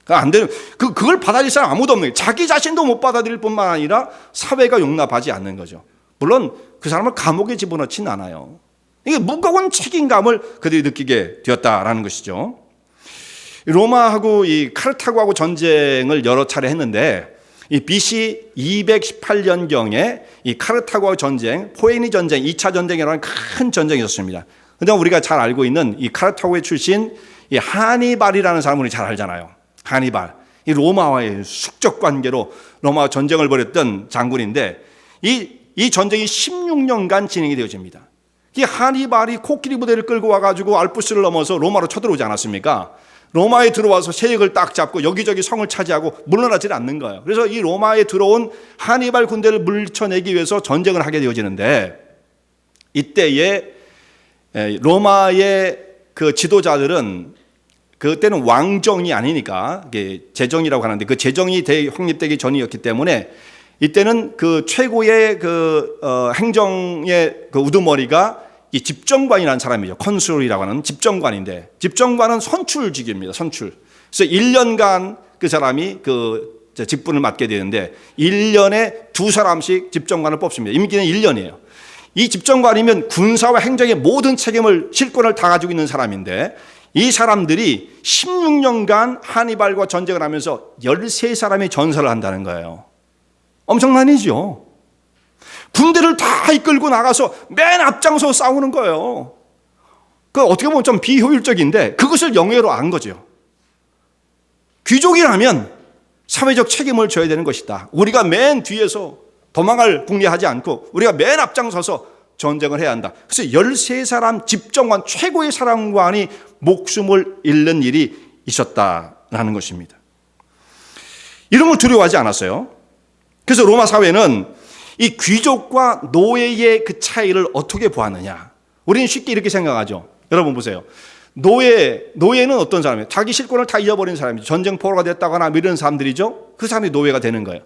Speaker 1: 안 되는, 그걸 받아들일 사람 아무도 없는 거예요. 자기 자신도 못 받아들일 뿐만 아니라 사회가 용납하지 않는 거죠. 물론 그 사람을 감옥에 집어넣지는 않아요. 이게 무거운 책임감을 그들이 느끼게 되었다라는 것이죠. 로마하고 이 카르타고하고 전쟁을 여러 차례 했는데 이 BC 218년경에 이 카르타고 전쟁, 포에니 전쟁, 2차 전쟁이라는 큰 전쟁이 있었습니다. 근데 우리가 잘 알고 있는 이 카르타고의 출신 이 하니발이라는 사람을 우리 잘 알잖아요. 하니발. 이 로마와의 숙적 관계로 로마와 전쟁을 벌였던 장군인데 이 전쟁이 16년간 진행이 되어집니다. 이 하니발이 코끼리 부대를 끌고 와가지고 알프스를 넘어서 로마로 쳐들어오지 않았습니까? 로마에 들어와서 세력을 딱 잡고 여기저기 성을 차지하고 물러나지 않는 거예요. 그래서 이 로마에 들어온 하니발 군대를 물쳐내기 위해서 전쟁을 하게 되어지는데 이때에 로마의 그 지도자들은 그때는 왕정이 아니니까 제정이라고 하는데 그 제정이 확립되기 전이었기 때문에 이때는 그 최고의 행정의 그 우두머리가 이 집정관이라는 사람이죠. 컨술이라고 하는 집정관인데, 집정관은 선출직입니다. 선출. 그래서 1년간 그 사람이 그 직분을 맡게 되는데 1년에 2사람씩 집정관을 뽑습니다. 임기는 1년이에요. 이 집정관이면 군사와 행정의 모든 책임을 실권을 다 가지고 있는 사람인데, 이 사람들이 16년간 하니발과 전쟁을 하면서 13사람이 전사를 한다는 거예요. 엄청난 일이죠. 군대를 다 이끌고 나가서 맨 앞장서 싸우는 거예요. 그 어떻게 보면 좀 비효율적인데 그것을 영예로 안 거죠. 귀족이라면 사회적 책임을 져야 되는 것이다. 우리가 맨 뒤에서 도망을 궁리하지 않고 우리가 맨 앞장서서 전쟁을 해야 한다. 그래서 13사람 집정관, 최고의 사령관이 목숨을 잃는 일이 있었다라는 것입니다. 이런 걸 두려워하지 않았어요. 그래서 로마 사회는 이 귀족과 노예의 그 차이를 어떻게 보았느냐. 우리는 쉽게 이렇게 생각하죠. 여러분 보세요. 노예는 어떤 사람이에요? 자기 실권을 다 잃어버린 사람이죠. 전쟁포로가 됐다거나 이런 사람들이죠. 그 사람이 노예가 되는 거예요.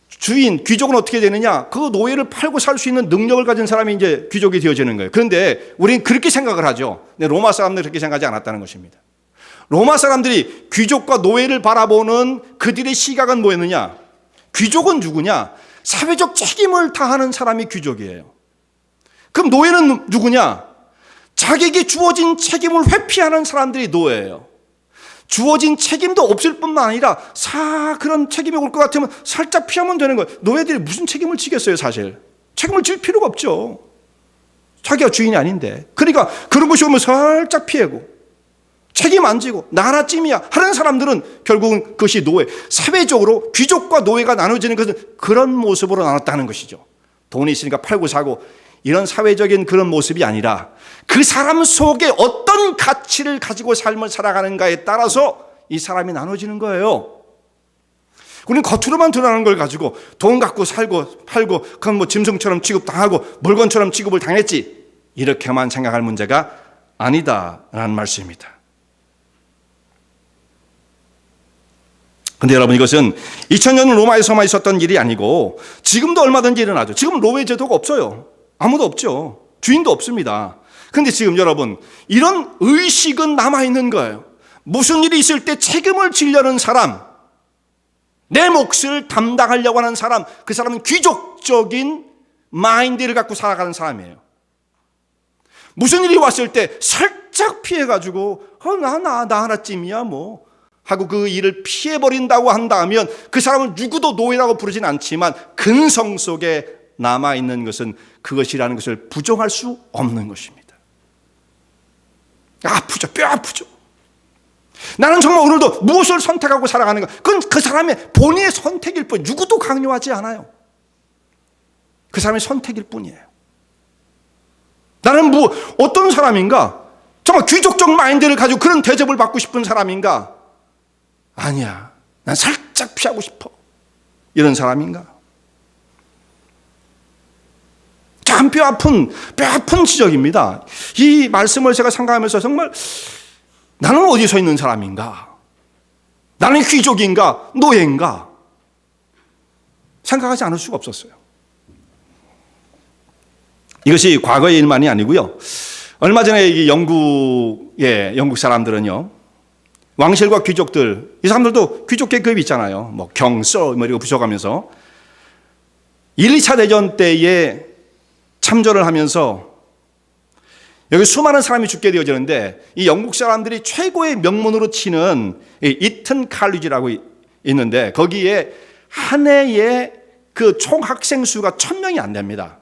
Speaker 1: 주인, 귀족은 어떻게 되느냐? 그 노예를 팔고 살 수 있는 능력을 가진 사람이 이제 귀족이 되어지는 거예요. 그런데 우리는 그렇게 생각을 하죠. 근데 로마 사람들은 그렇게 생각하지 않았다는 것입니다. 로마 사람들이 귀족과 노예를 바라보는 그들의 시각은 뭐였느냐? 귀족은 누구냐? 사회적 책임을 다하는 사람이 귀족이에요. 그럼 노예는 누구냐? 자기에게 주어진 책임을 회피하는 사람들이 노예예요. 주어진 책임도 없을 뿐만 아니라 그런 책임이 올 것 같으면 살짝 피하면 되는 거예요. 노예들이 무슨 책임을 지겠어요, 사실. 책임을 질 필요가 없죠. 자기가 주인이 아닌데. 그러니까 그런 것이 오면 살짝 피하고 책임 안 지고 나라찜이야 하는 사람들은 결국은 그것이 노예. 사회적으로 귀족과 노예가 나눠지는 것은 그런 모습으로 나눴다는 것이죠. 돈이 있으니까 팔고 사고 이런 사회적인 그런 모습이 아니라 그 사람 속에 어떤 가치를 가지고 삶을 살아가는가에 따라서 이 사람이 나눠지는 거예요. 우리는 겉으로만 드러나는 걸 가지고 돈 갖고 살고 팔고 그건 뭐 짐승처럼 취급당하고 물건처럼 취급을 당했지 이렇게만 생각할 문제가 아니다라는 말씀입니다. 근데 여러분 이것은 2000년 로마에서만 있었던 일이 아니고 지금도 얼마든지 일어나죠. 지금 노예 제도가 없어요. 아무도 없죠. 주인도 없습니다. 그런데 지금 여러분 이런 의식은 남아있는 거예요. 무슨 일이 있을 때 책임을 지려는 사람, 내 몫을 담당하려고 하는 사람, 그 사람은 귀족적인 마인드를 갖고 살아가는 사람이에요. 무슨 일이 왔을 때 살짝 피해가지고 나 하나쯤이야 뭐 하고 그 일을 피해버린다고 한다면 그 사람을 누구도 노예라고 부르진 않지만 근성 속에 남아있는 것은 그것이라는 것을 부정할 수 없는 것입니다. 아프죠. 뼈 아프죠. 나는 정말 오늘도 무엇을 선택하고 살아가는가? 그건 그 사람의 본인의 선택일 뿐, 누구도 강요하지 않아요. 그 사람의 선택일 뿐이에요. 나는 어떤 사람인가? 정말 귀족적 마인드를 가지고 그런 대접을 받고 싶은 사람인가? 아니야. 난 살짝 피하고 싶어. 이런 사람인가? 참 뼈 아픈 지적입니다. 이 말씀을 제가 생각하면서 정말 나는 어디 서 있는 사람인가? 나는 귀족인가? 노예인가? 생각하지 않을 수가 없었어요. 이것이 과거의 일만이 아니고요. 얼마 전에 영국 사람들은요. 왕실과 귀족들, 이 사람들도 귀족 계급이 있잖아요. 뭐 경서 이렇게 부셔가면서 1, 2차 대전 때에 참전을 하면서 여기 수많은 사람이 죽게 되어지는데 이 영국 사람들이 최고의 명문으로 치는 이튼 칼리지라고 있는데 거기에 한 해에 그 총 학생 수가 1000명이 안 됩니다.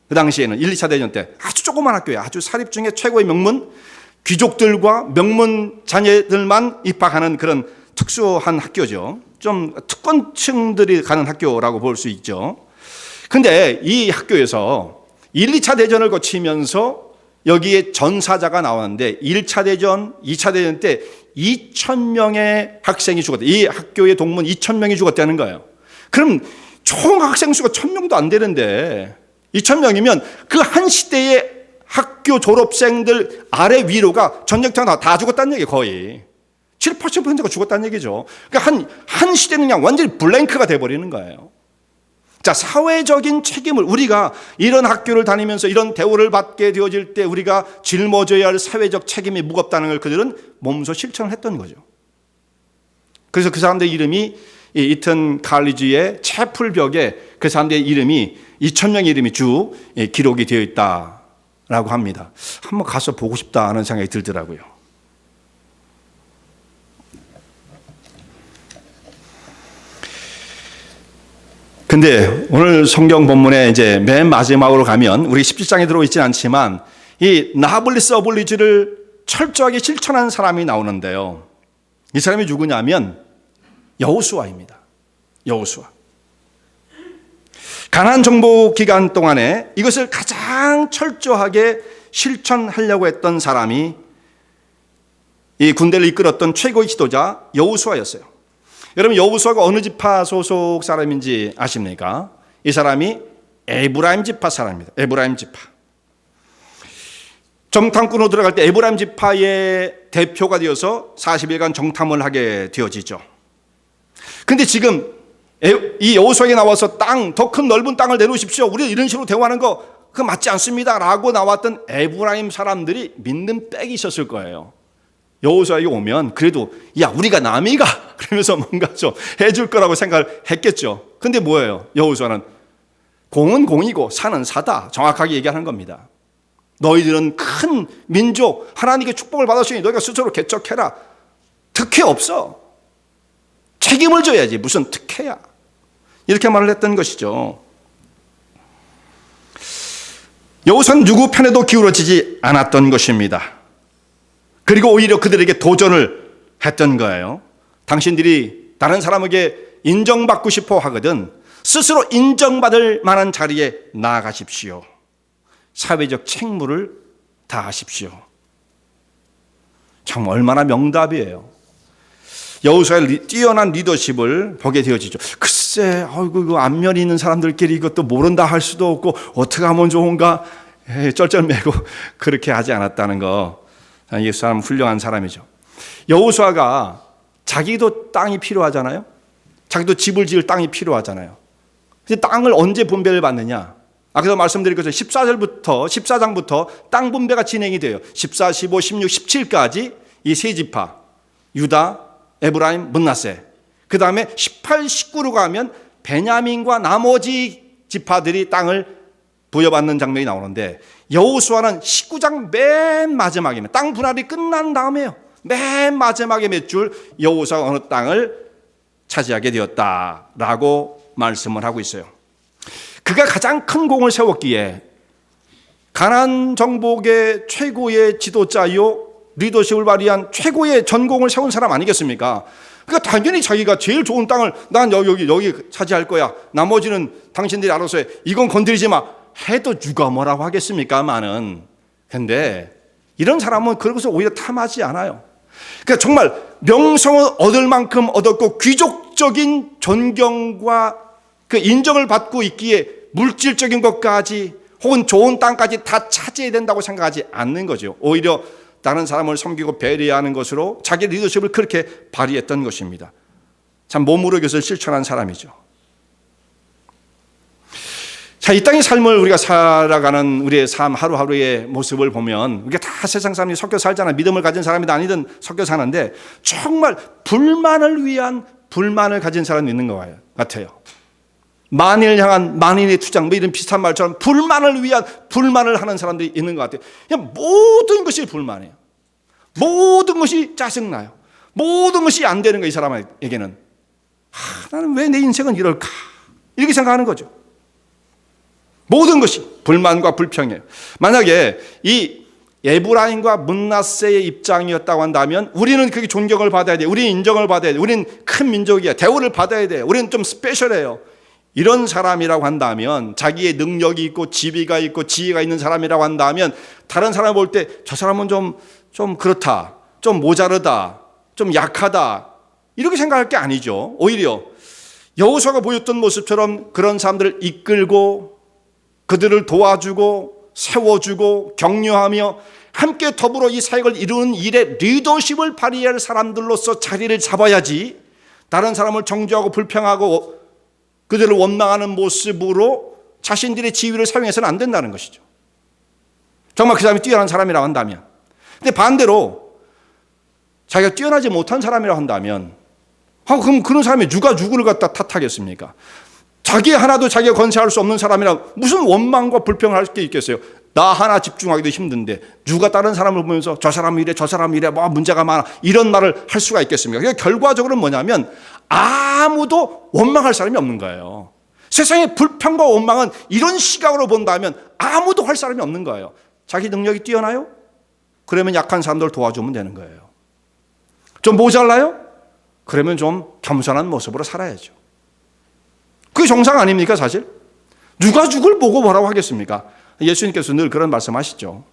Speaker 1: 그 당시에는 1, 2차 대전 때 아주 조그만 학교예요. 아주 사립 중에 최고의 명문 귀족들과 명문 자녀들만 입학하는 그런 특수한 학교죠. 좀 특권층들이 가는 학교라고 볼 수 있죠. 근데 이 학교에서 1, 2차 대전을 거치면서 여기에 전사자가 나왔는데 1차 대전, 2차 대전 때 2000명의 학생이 죽었다. 이 학교의 동문 2000명이 죽었다는 거예요. 그럼 총 학생 수가 1000명도 안 되는데 2,000명이면 그 한 시대의 학교 졸업생들 아래 위로가 전쟁터가 다 죽었다는 얘기예요. 거의 7, 80%가 죽었다는 얘기죠. 그러니까 한 시대는 그냥 완전히 블랭크가 돼버리는 거예요. 자, 사회적인 책임을 우리가 이런 학교를 다니면서 이런 대우를 받게 되어질 때 우리가 짊어져야 할 사회적 책임이 무겁다는 걸 그들은 몸소 실천을 했던 거죠. 그래서 그 사람들의 이름이 이 이튼 칼리지의 채플벽에 그 사람들의 이름이 2,000명의 이름이 쭉 기록이 되어 있다라고 합니다. 한번 가서 보고 싶다 하는 생각이 들더라고요. 근데 오늘 성경 본문에 이제 맨 마지막으로 가면 우리 17장에 들어있지는 않지만 이 나블리스 어블리지를 철저하게 실천한 사람이 나오는데요. 이 사람이 누구냐면 여호수아입니다. 여호수아. 가나안 정복 기간 동안에 이것을 가장 철저하게 실천하려고 했던 사람이 이 군대를 이끌었던 최고의 지도자 여호수아였어요. 여러분, 여호수아가 어느 지파 소속 사람인지 아십니까? 이 사람이 에브라임 지파 사람입니다. 에브라임 지파. 정탐꾼으로 들어갈 때 에브라임 지파의 대표가 되어서 40일간 정탐을 하게 되어지죠. 근데 지금 이 여호수아에게 나와서 더 큰 넓은 땅을 내놓으십시오. 우리 이런 식으로 대화하는 거 그거 맞지 않습니다. 라고 나왔던 에브라임 사람들이 믿는 빽이 있었을 거예요. 여호수아에게 오면 그래도 야, 우리가 남이가 그러면서 뭔가 좀 해줄 거라고 생각을 했겠죠. 근데 뭐예요? 여호수아는 공은 공이고 사는 사다, 정확하게 얘기하는 겁니다. 너희들은 큰 민족, 하나님께 축복을 받았으니 너희가 스스로 개척해라. 특혜 없어. 책임을 져야지. 무슨 특혜야. 이렇게 말을 했던 것이죠. 여호수아는 누구 편에도 기울어지지 않았던 것입니다. 그리고 오히려 그들에게 도전을 했던 거예요. 당신들이 다른 사람에게 인정받고 싶어 하거든 스스로 인정받을 만한 자리에 나아가십시오. 사회적 책무를 다하십시오. 참 얼마나 명답이에요. 여호수아의 뛰어난 리더십을 보게 되어지죠. 글쎄, 이거 안면이 있는 사람들끼리 이것도 모른다 할 수도 없고 어떻게 하면 좋은가 쩔쩔매고 그렇게 하지 않았다는 거. 이 사람 훌륭한 사람이죠. 여호수아가 자기도 땅이 필요하잖아요. 자기도 집을 지을 땅이 필요하잖아요. 근데 땅을 언제 분배를 받느냐? 아까도 말씀드린 것처럼 14장부터 땅 분배가 진행이 돼요. 14, 15, 16, 17까지 이 세 지파 유다, 에브라임, 므낫세. 그 다음에 18, 19로 가면 베냐민과 나머지 지파들이 땅을 부여받는 장면이 나오는데 여호수아는 19장 맨 마지막이면 땅 분할이 끝난 다음에요. 맨 마지막에 몇 줄 여호수아가 어느 땅을 차지하게 되었다라고 말씀을 하고 있어요. 그가 가장 큰 공을 세웠기에 가나안 정복의 최고의 지도자요 리더십을 발휘한 최고의 전공을 세운 사람 아니겠습니까? 그러니까 당연히 자기가 제일 좋은 땅을 난 여기 차지할 거야. 나머지는 당신들이 알아서 해. 이건 건드리지 마. 해도 누가 뭐라고 하겠습니까만은. 근데 이런 사람은 그런 것을 오히려 탐하지 않아요. 그러니까 정말 명성을 얻을 만큼 얻었고 귀족적인 존경과 그 인정을 받고 있기에 물질적인 것까지 혹은 좋은 땅까지 다 차지해야 된다고 생각하지 않는 거죠. 오히려 다른 사람을 섬기고 배려하는 것으로 자기 리더십을 그렇게 발휘했던 것입니다. 참 몸으로 이것을 실천한 사람이죠. 자, 이 땅의 삶을 우리가 살아가는 우리의 삶 하루하루의 모습을 보면 우리가 다 세상 사람이 섞여 살잖아요. 믿음을 가진 사람이든 아니든 섞여 사는데 정말 불만을 위한 불만을 가진 사람이 있는 것 같아요. 만인을 향한 만인의 투정 뭐 이런 비슷한 말처럼 불만을 위한 불만을 하는 사람들이 있는 것 같아요. 그냥 모든 것이 불만이에요. 모든 것이 짜증나요. 모든 것이 안 되는 거예요. 이 사람에게는. 나는 왜 내 인생은 이럴까? 이렇게 생각하는 거죠. 모든 것이 불만과 불평이에요. 만약에 이 에브라임과 므낫세의 입장이었다고 한다면 우리는 그게 존경을 받아야 돼요. 우리는 인정을 받아야 돼요. 우리는 큰 민족이야. 대우를 받아야 돼요. 우리는 좀 스페셜해요. 이런 사람이라고 한다면 자기의 능력이 있고 지위가 있고 지혜가 있는 사람이라고 한다면 다른 사람을 볼 때 저 사람은 좀 그렇다. 좀 모자르다. 좀 약하다. 이렇게 생각할 게 아니죠. 오히려 여호수아가 보였던 모습처럼 그런 사람들을 이끌고 그들을 도와주고 세워주고 격려하며 함께 더불어 이 사역을 이루는 일에 리더십을 발휘할 사람들로서 자리를 잡아야지, 다른 사람을 정죄하고 불평하고 그들을 원망하는 모습으로 자신들의 지위를 사용해서는 안 된다는 것이죠. 정말 그 사람이 뛰어난 사람이라고 한다면. 근데 반대로 자기가 뛰어나지 못한 사람이라고 한다면, 그럼 그런 사람이 누가 누구를 갖다 탓하겠습니까? 자기 하나도 자기가 건사할 수 없는 사람이라 무슨 원망과 불평을 할 게 있겠어요? 나 하나 집중하기도 힘든데 누가 다른 사람을 보면서 저 사람 이래 저 사람 이래 뭐 문제가 많아 이런 말을 할 수가 있겠습니까? 그러니까 결과적으로는 뭐냐면 아무도 원망할 사람이 없는 거예요. 세상의 불평과 원망은 이런 시각으로 본다면 아무도 할 사람이 없는 거예요. 자기 능력이 뛰어나요? 그러면 약한 사람들 도와주면 되는 거예요. 좀 모자라요? 그러면 좀 겸손한 모습으로 살아야죠. 그게 정상 아닙니까 사실? 누가 죽을 보고 뭐라고 하겠습니까? 예수님께서 늘 그런 말씀하시죠.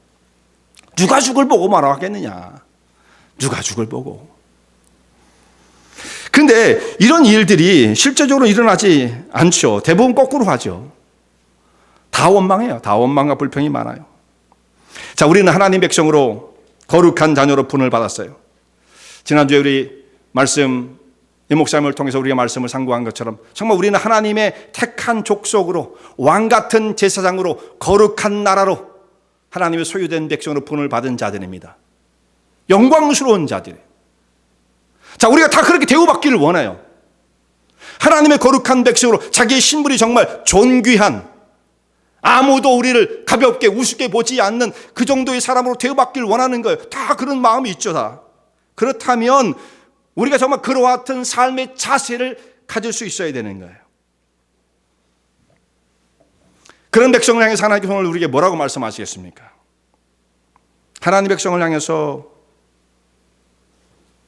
Speaker 1: 누가 죽을 보고 뭐라고 하겠느냐. 누가 죽을 보고. 근데 이런 일들이 실제적으로 일어나지 않죠. 대부분 거꾸로 하죠. 다 원망해요. 다 원망과 불평이 많아요. 자, 우리는 하나님 백성으로 거룩한 자녀로 분을 받았어요. 지난주에 우리 말씀 이 목사님을 통해서 우리가 말씀을 상고한 것처럼 정말 우리는 하나님의 택한 족속으로 왕같은 제사장으로 거룩한 나라로 하나님의 소유된 백성으로 분을 받은 자들입니다. 영광스러운 자들. 자, 우리가 다 그렇게 대우받기를 원해요. 하나님의 거룩한 백성으로 자기의 신분이 정말 존귀한, 아무도 우리를 가볍게 우습게 보지 않는 그 정도의 사람으로 대우받기를 원하는 거예요. 다 그런 마음이 있죠. 다. 그렇다면 우리가 정말 그와 같은 삶의 자세를 가질 수 있어야 되는 거예요. 그런 백성을 향해서 하나님께서 오늘 우리에게 뭐라고 말씀하시겠습니까? 하나님 백성을 향해서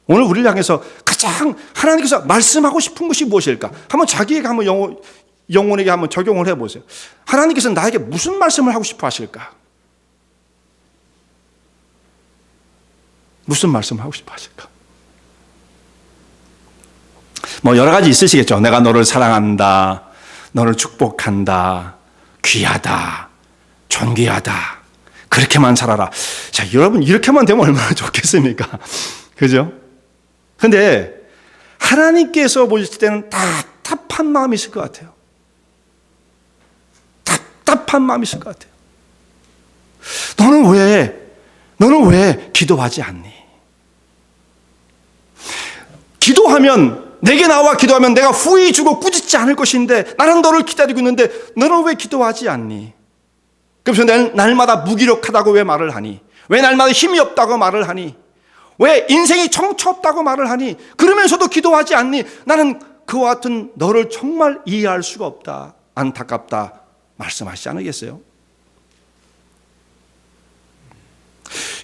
Speaker 1: 오늘 우리를 향해서 가장 하나님께서 말씀하고 싶은 것이 무엇일까? 한번 자기에게 한번 영혼에게 한번 적용을 해보세요. 하나님께서 나에게 무슨 말씀을 하고 싶어 하실까? 무슨 말씀을 하고 싶어 하실까? 뭐 여러 가지 있으시겠죠. 내가 너를 사랑한다, 너를 축복한다, 귀하다, 존귀하다, 그렇게만 살아라. 자, 여러분 이렇게만 되면 얼마나 좋겠습니까? 그죠? 근데 하나님께서 보실 때는 답답한 마음이 있을 것 같아요. 답답한 마음이 있을 것 같아요. 너는 왜 기도하지 않니? 기도하면, 내게 나와 기도하면 내가 후회 주고 꾸짖지 않을 것인데 나는 너를 기다리고 있는데 너는 왜 기도하지 않니? 그래서 날마다 무기력하다고 왜 말을 하니? 왜 날마다 힘이 없다고 말을 하니? 왜 인생이 정처 없다고 말을 하니? 그러면서도 기도하지 않니? 나는 그와 같은 너를 정말 이해할 수가 없다, 안타깝다 말씀하시지 않으겠어요?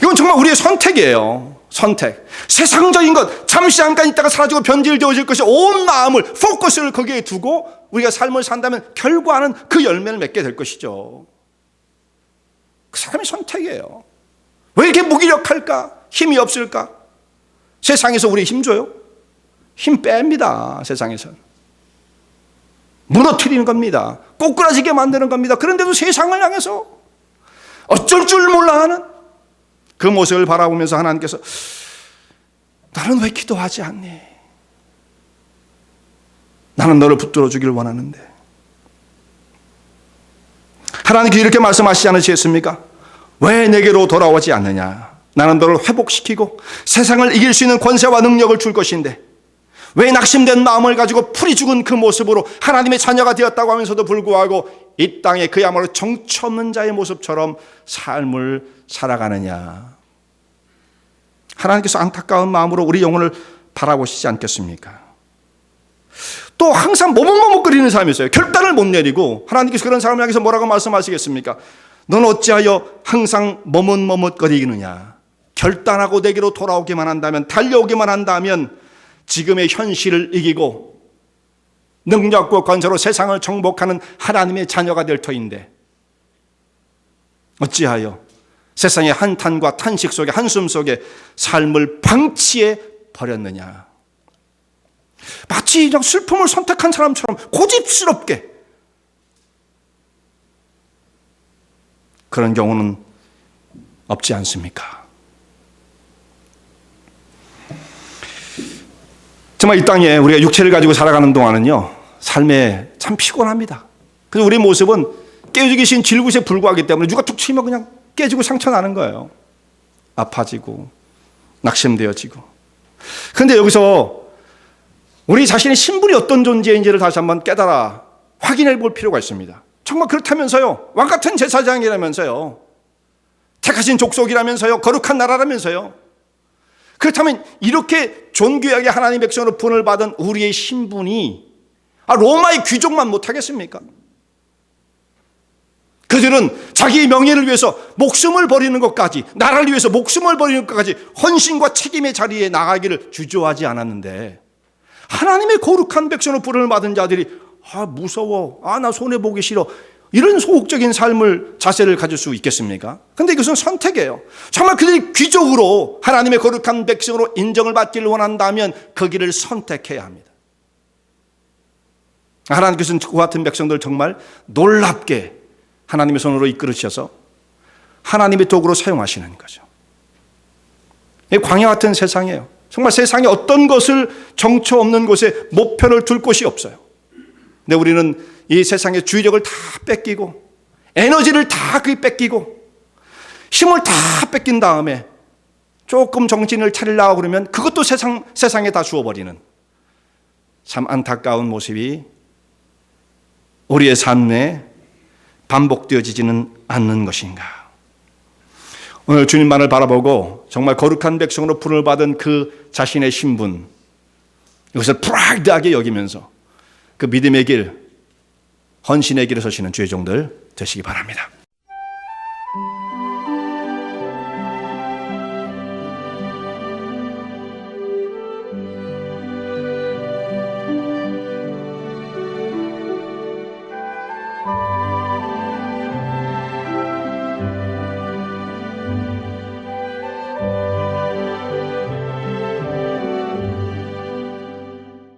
Speaker 1: 이건 정말 우리의 선택이에요. 선택. 세상적인 것, 잠시 잠깐 있다가 사라지고 변질되어질 것이 온 마음을, 포커스를 거기에 두고 우리가 삶을 산다면 결과는 그 열매를 맺게 될 것이죠. 그 사람의 선택이에요. 왜 이렇게 무기력할까? 힘이 없을까? 세상에서 우리 힘 줘요? 힘 뺍니다. 세상에서는. 무너뜨리는 겁니다. 꼬꾸라지게 만드는 겁니다. 그런데도 세상을 향해서 어쩔 줄 몰라 하는 그 모습을 바라보면서 하나님께서 나는 왜 기도하지 않니? 나는 너를 붙들어 주기를 원하는데. 하나님께서 이렇게 말씀하시지 않으시겠습니까? 왜 내게로 돌아오지 않느냐? 나는 너를 회복시키고 세상을 이길 수 있는 권세와 능력을 줄 것인데 왜 낙심된 마음을 가지고 풀이 죽은 그 모습으로 하나님의 자녀가 되었다고 하면서도 불구하고 이 땅에 그야말로 정처 없는 자의 모습처럼 삶을 살아가느냐? 하나님께서 안타까운 마음으로 우리 영혼을 바라보시지 않겠습니까? 또 항상 머뭇머뭇거리는 사람이 있어요. 결단을 못 내리고 하나님께서 그런 사람을 향해서 뭐라고 말씀하시겠습니까? 넌 어찌하여 항상 머뭇머뭇거리느냐? 결단하고 내게로 돌아오기만 한다면, 달려오기만 한다면 지금의 현실을 이기고 능력과 권세로 세상을 정복하는 하나님의 자녀가 될 터인데 어찌하여 세상의 한탄과 탄식 속에, 한숨 속에 삶을 방치해 버렸느냐? 마치 그냥 슬픔을 선택한 사람처럼 고집스럽게 그런 경우는 없지 않습니까? 정말 이 땅에 우리가 육체를 가지고 살아가는 동안은요, 삶에 참 피곤합니다. 그래서 우리 모습은 깨어져 계신 질굿에 불과하기 때문에 누가 툭 치면 그냥 깨지고 상처 나는 거예요. 아파지고 낙심되어지고. 그런데 여기서 우리 자신의 신분이 어떤 존재인지를 다시 한번 깨달아 확인해 볼 필요가 있습니다. 정말 그렇다면서요. 왕같은 제사장이라면서요. 택하신 족속이라면서요. 거룩한 나라라면서요. 그렇다면 이렇게 존귀하게 하나님의 백성으로 분을 받은 우리의 신분이 로마의 귀족만 못하겠습니까? 그들은 자기의 명예를 위해서 목숨을 버리는 것까지, 나라를 위해서 목숨을 버리는 것까지 헌신과 책임의 자리에 나가기를 주저하지 않았는데, 하나님의 거룩한 백성으로 부름을 받은 자들이 무서워, 나 손해보기 싫어, 이런 소극적인 삶을, 자세를 가질 수 있겠습니까? 그런데 이것은 선택이에요. 정말 그들이 귀족으로 하나님의 거룩한 백성으로 인정을 받기를 원한다면 그 길을 선택해야 합니다. 하나님께서는 그 같은 백성들 정말 놀랍게 하나님의 손으로 이끌으셔서 하나님의 도구로 사용하시는 거죠. 광야 같은 세상이에요. 정말 세상에 어떤 것을 정처 없는 곳에 목표를 둘 곳이 없어요. 근데 우리는 이 세상의 주의력을 다 뺏기고 에너지를 다 뺏기고 힘을 다 뺏긴 다음에 조금 정신을 차리려고 그러면 그것도 세상에 다 주어버리는 참 안타까운 모습이 우리의 삶에 반복되어지지는 않는 것인가. 오늘 주님만을 바라보고 정말 거룩한 백성으로 부름을 받은 그 자신의 신분, 이것을 프라이드하게 여기면서 그 믿음의 길, 헌신의 길에 서시는 주의 종들 되시기 바랍니다.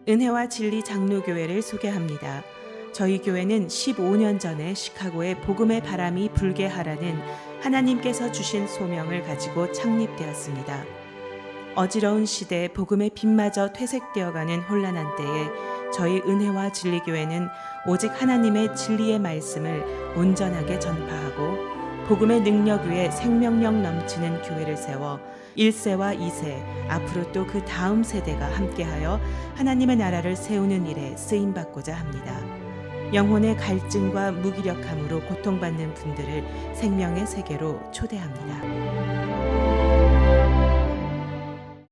Speaker 2: 은혜와 진리 장로교회를 소개합니다. 저희 교회는 15년 전에 시카고에 복음의 바람이 불게 하라는 하나님께서 주신 소명을 가지고 창립되었습니다. 어지러운 시대 복음의 빛마저 퇴색되어가는 혼란한 때에 저희 은혜와 진리교회는 오직 하나님의 진리의 말씀을 온전하게 전파하고 복음의 능력 위에 생명력 넘치는 교회를 세워 1세와 2세, 앞으로 또 그 다음 세대가 함께하여 하나님의 나라를 세우는 일에 쓰임받고자 합니다. 영혼의 갈증과 무기력함으로 고통받는 분들을 생명의 세계로 초대합니다.